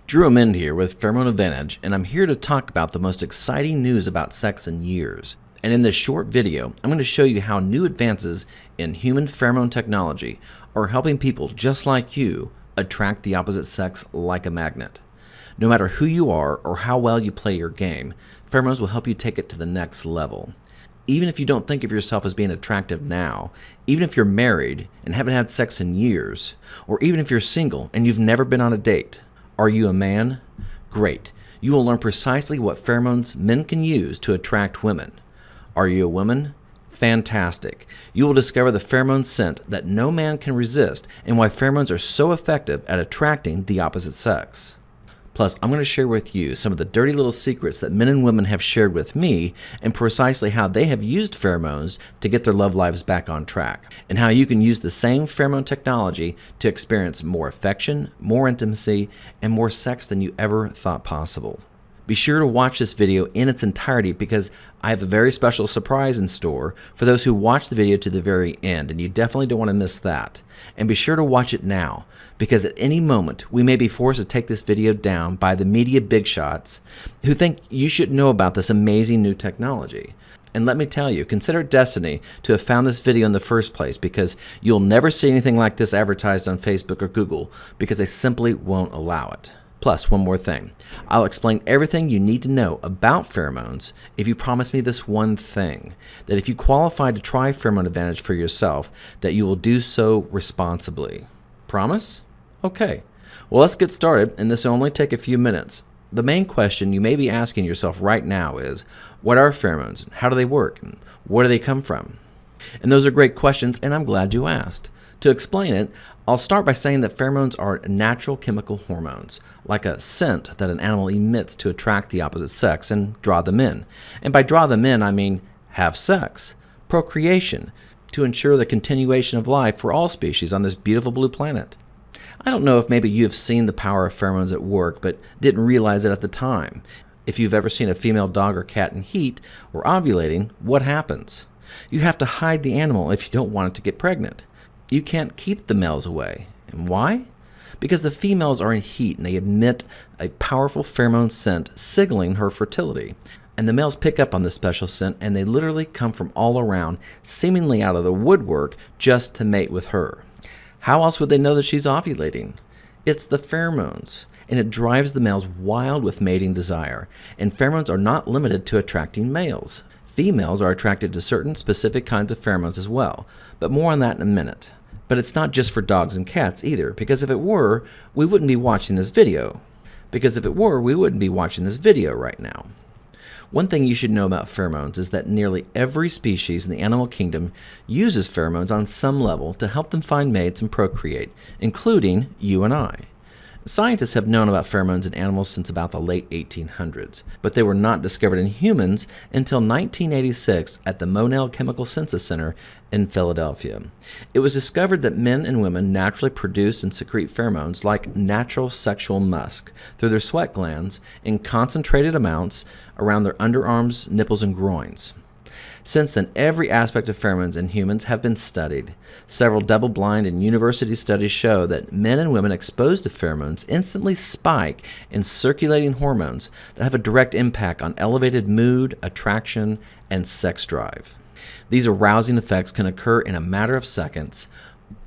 Drew Amend here with Pheromone Advantage, and I'm here to talk about the most exciting news about sex in years. And in this short video, I'm going to show you how new advances in human pheromone technology are helping people just like you attract the opposite sex like a magnet. No matter who you are or how well you play your game, pheromones will help you take it to the next level. Even if you don't think of yourself as being attractive now, even if you're married and haven't had sex in years, or even if you're single and you've never been on a date, are you a man? Great. You will learn precisely what pheromones men can use to attract women. Are you a woman? Fantastic. You will discover the pheromone scent that no man can resist and why pheromones are so effective at attracting the opposite sex. Plus, I'm going to share with you some of the dirty little secrets that men and women have shared with me and precisely how they have used pheromones to get their love lives back on track, and how you can use the same pheromone technology to experience more affection, more intimacy, and more sex than you ever thought possible. Be sure to watch this video in its entirety because I have a very special surprise in store for those who watch the video to the very end, and you definitely don't want to miss that. And be sure to watch it now because at any moment we may be forced to take this video down by the media big shots who think you should know about this amazing new technology. And let me tell you, consider it destiny to have found this video in the first place because you'll never see anything like this advertised on Facebook or Google because they simply won't allow it. Plus, one more thing. I'll explain everything you need to know about pheromones if you promise me this one thing, that if you qualify to try Pheromone Advantage for yourself, that you will do so responsibly. Promise? Okay. Well, let's get started, and this will only take a few minutes. The main question you may be asking yourself right now is, what are pheromones? How do they work? And where do they come from? And those are great questions, and I'm glad you asked. To explain it, I'll start by saying that pheromones are natural chemical hormones, like a scent that an animal emits to attract the opposite sex and draw them in. And by draw them in, I mean have sex, procreation, to ensure the continuation of life for all species on this beautiful blue planet. I don't know if maybe you have seen the power of pheromones at work, but didn't realize it at the time. If you've ever seen a female dog or cat in heat or ovulating, what happens? You have to hide the animal if you don't want it to get pregnant. You can't keep the males away. And why? Because the females are in heat and they emit a powerful pheromone scent signaling her fertility. And the males pick up on this special scent and they literally come from all around, seemingly out of the woodwork, just to mate with her. How else would they know that she's ovulating? It's the pheromones, and it drives the males wild with mating desire. And pheromones are not limited to attracting males. Females are attracted to certain specific kinds of pheromones as well, but more on that in a minute. But it's not just for dogs and cats either, because if it were, we wouldn't be watching this video. Right now. One thing you should know about pheromones is that nearly every species in the animal kingdom uses pheromones on some level to help them find mates and procreate, including you and I. Scientists have known about pheromones in animals since about the late 1800s, but they were not discovered in humans until 1986 at the Monell Chemical Synthesis Center in Philadelphia. It was discovered that men and women naturally produce and secrete pheromones like natural sexual musk through their sweat glands in concentrated amounts around their underarms, nipples, and groins. Since then, every aspect of pheromones in humans have been studied. Several double-blind and university studies show that men and women exposed to pheromones instantly spike in circulating hormones that have a direct impact on elevated mood, attraction, and sex drive. These arousing effects can occur in a matter of seconds.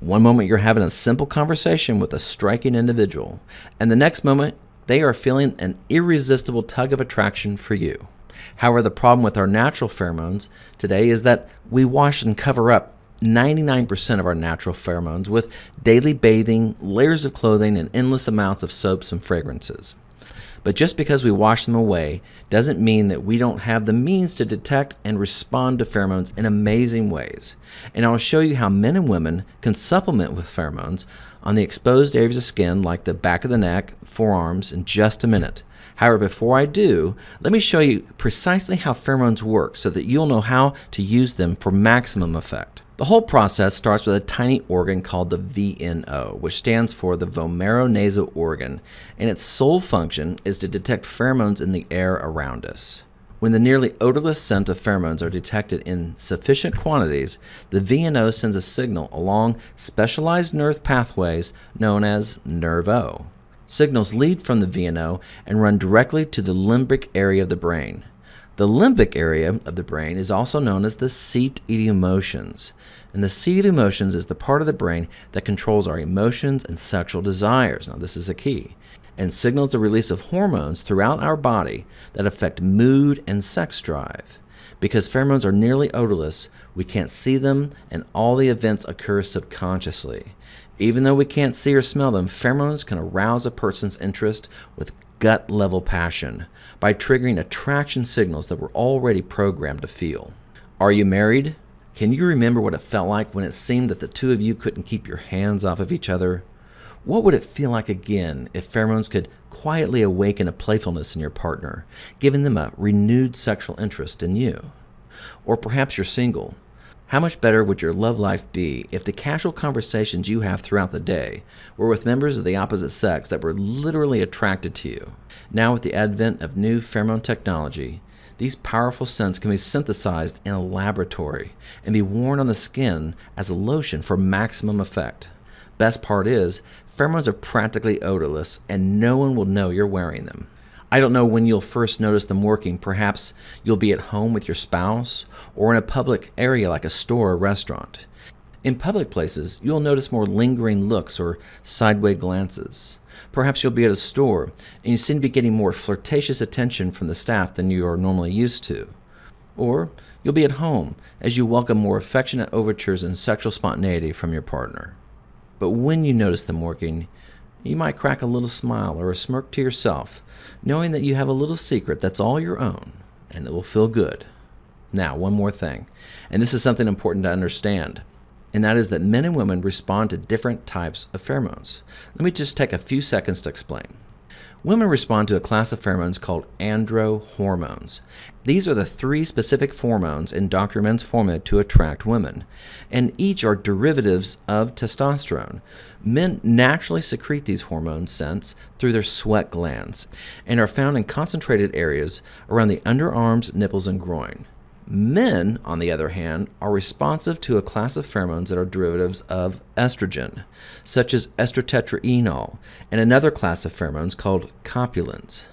One moment you're having a simple conversation with a striking individual, and the next moment they are feeling an irresistible tug of attraction for you. However, the problem with our natural pheromones today is that we wash and cover up 99% of our natural pheromones with daily bathing, layers of clothing, and endless amounts of soaps and fragrances. But just because we wash them away doesn't mean that we don't have the means to detect and respond to pheromones in amazing ways. And I'll show you how men and women can supplement with pheromones on the exposed areas of skin like the back of the neck, forearms, in just a minute. However, before I do, let me show you precisely how pheromones work so that you'll know how to use them for maximum effect. The whole process starts with a tiny organ called the VNO, which stands for the vomeronasal organ, and its sole function is to detect pheromones in the air around us. When the nearly odorless scent of pheromones are detected in sufficient quantities, the VNO sends a signal along specialized nerve pathways known as nerve O. Signals lead from the VNO and run directly to the limbic area of the brain. The limbic area of the brain is also known as the seat of emotions. And the seat of emotions is the part of the brain that controls our emotions and sexual desires. Now, this is the key. And signals the release of hormones throughout our body that affect mood and sex drive. Because pheromones are nearly odorless, we can't see them, and all the events occur subconsciously. Even though we can't see or smell them, pheromones can arouse a person's interest with gut-level passion by triggering attraction signals that we're already programmed to feel. Are you married? Can you remember what it felt like when it seemed that the two of you couldn't keep your hands off of each other? What would it feel like again if pheromones could quietly awaken a playfulness in your partner, giving them a renewed sexual interest in you? Or perhaps you're single. How much better would your love life be if the casual conversations you have throughout the day were with members of the opposite sex that were literally attracted to you? Now, with the advent of new pheromone technology, these powerful scents can be synthesized in a laboratory and be worn on the skin as a lotion for maximum effect. Best part is, pheromones are practically odorless and no one will know you're wearing them. I don't know when you'll first notice them working. Perhaps you'll be at home with your spouse or in a public area like a store or restaurant. In public places, you'll notice more lingering looks or sideway glances. Perhaps you'll be at a store and you seem to be getting more flirtatious attention from the staff than you are normally used to. Or you'll be at home as you welcome more affectionate overtures and sexual spontaneity from your partner. But when you notice them working, you might crack a little smile or a smirk to yourself, knowing that you have a little secret that's all your own, and it will feel good. Now, one more thing, and this is something important to understand, and that is that men and women respond to different types of pheromones. Let me just take a few seconds to explain. Women respond to a class of pheromones called androhormones. These are the 3 specific hormones in Dr. Men's formula to attract women, and each are derivatives of testosterone. Men naturally secrete these hormone scents through their sweat glands and are found in concentrated areas around the underarms, nipples, and groin. Men, on the other hand, are responsive to a class of pheromones that are derivatives of estrogen, such as estrotetraenol, and another class of pheromones called copulins.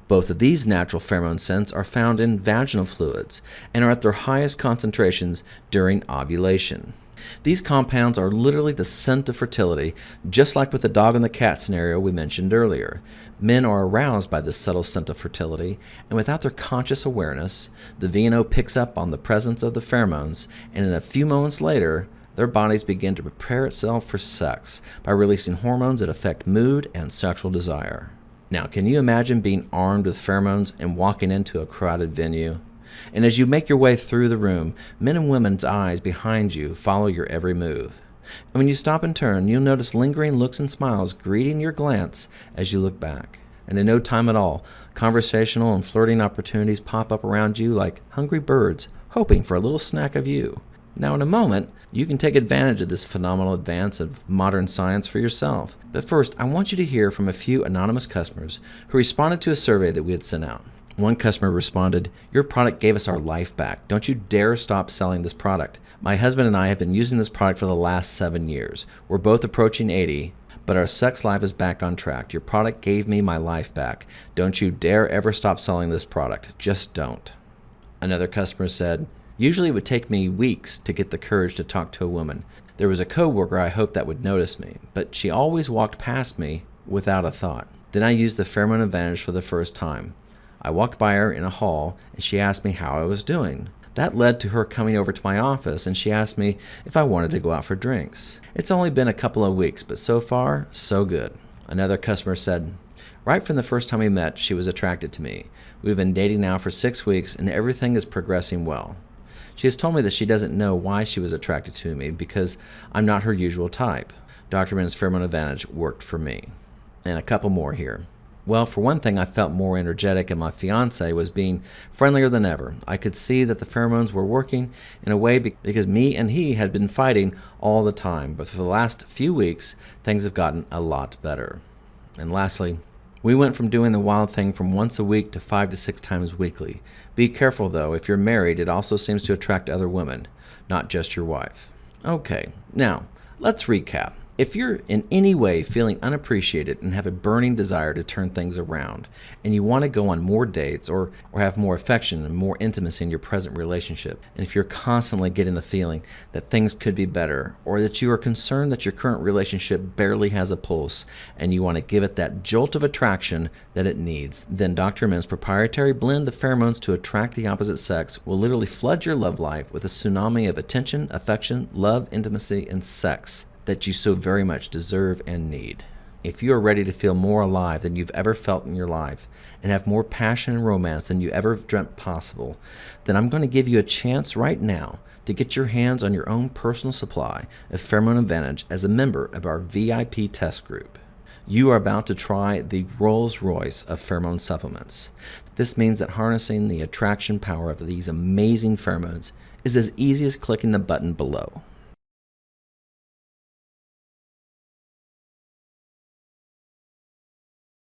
Both of these natural pheromone scents are found in vaginal fluids and are at their highest concentrations during ovulation. These compounds are literally the scent of fertility, just like with the dog and the cat scenario we mentioned earlier. Men are aroused by this subtle scent of fertility, and without their conscious awareness, the VNO picks up on the presence of the pheromones, and in a few moments later, their bodies begin to prepare itself for sex by releasing hormones that affect mood and sexual desire. Now, can you imagine being armed with pheromones and walking into a crowded venue? And as you make your way through the room, men and women's eyes behind you follow your every move. And when you stop and turn, you'll notice lingering looks and smiles greeting your glance as you look back. And in no time at all, conversational and flirting opportunities pop up around you like hungry birds, hoping for a little snack of you. Now, in a moment, you can take advantage of this phenomenal advance of modern science for yourself. But first, I want you to hear from a few anonymous customers who responded to a survey that we had sent out. One customer responded, "Your product gave us our life back. Don't you dare stop selling this product. My husband and I have been using this product for the last 7 years. We're both approaching 80, but our sex life is back on track. Your product gave me my life back. Don't you dare ever stop selling this product. Just don't." Another customer said, "Usually it would take me weeks to get the courage to talk to a woman. There was a coworker I hoped that would notice me, but she always walked past me without a thought. Then I used the pheromone advantage for the first time. I walked by her in a hall, and she asked me how I was doing. That led to her coming over to my office, and she asked me if I wanted to go out for drinks. It's only been a couple of weeks, but so far, so good." Another customer said, "Right from the first time we met, she was attracted to me. We've been dating now for 6 weeks, and everything is progressing well. She has told me that she doesn't know why she was attracted to me because I'm not her usual type. Dr. Men's Pheromone Advantage worked for me." And a couple more here. "Well, for one thing, I felt more energetic, and my fiance was being friendlier than ever. I could see that the pheromones were working in a way because me and he had been fighting all the time, but for the last few weeks, things have gotten a lot better." And lastly, "We went from doing the wild thing from once a week to 5 to 6 times weekly. Be careful, though. If you're married, it also seems to attract other women, not just your wife." Okay, now, let's recap. If you're in any way feeling unappreciated and have a burning desire to turn things around, and you want to go on more dates or have more affection and more intimacy in your present relationship, and if you're constantly getting the feeling that things could be better, or that you are concerned that your current relationship barely has a pulse, and you want to give it that jolt of attraction that it needs, then Dr. Min's proprietary blend of pheromones to attract the opposite sex will literally flood your love life with a tsunami of attention, affection, love, intimacy, and sex that you so very much deserve and need. If you are ready to feel more alive than you've ever felt in your life and have more passion and romance than you ever dreamt possible, then I'm going to give you a chance right now to get your hands on your own personal supply of Pheromone Advantage as a member of our VIP test group. You are about to try the Rolls-Royce of pheromone supplements. This means that harnessing the attraction power of these amazing pheromones is as easy as clicking the button below.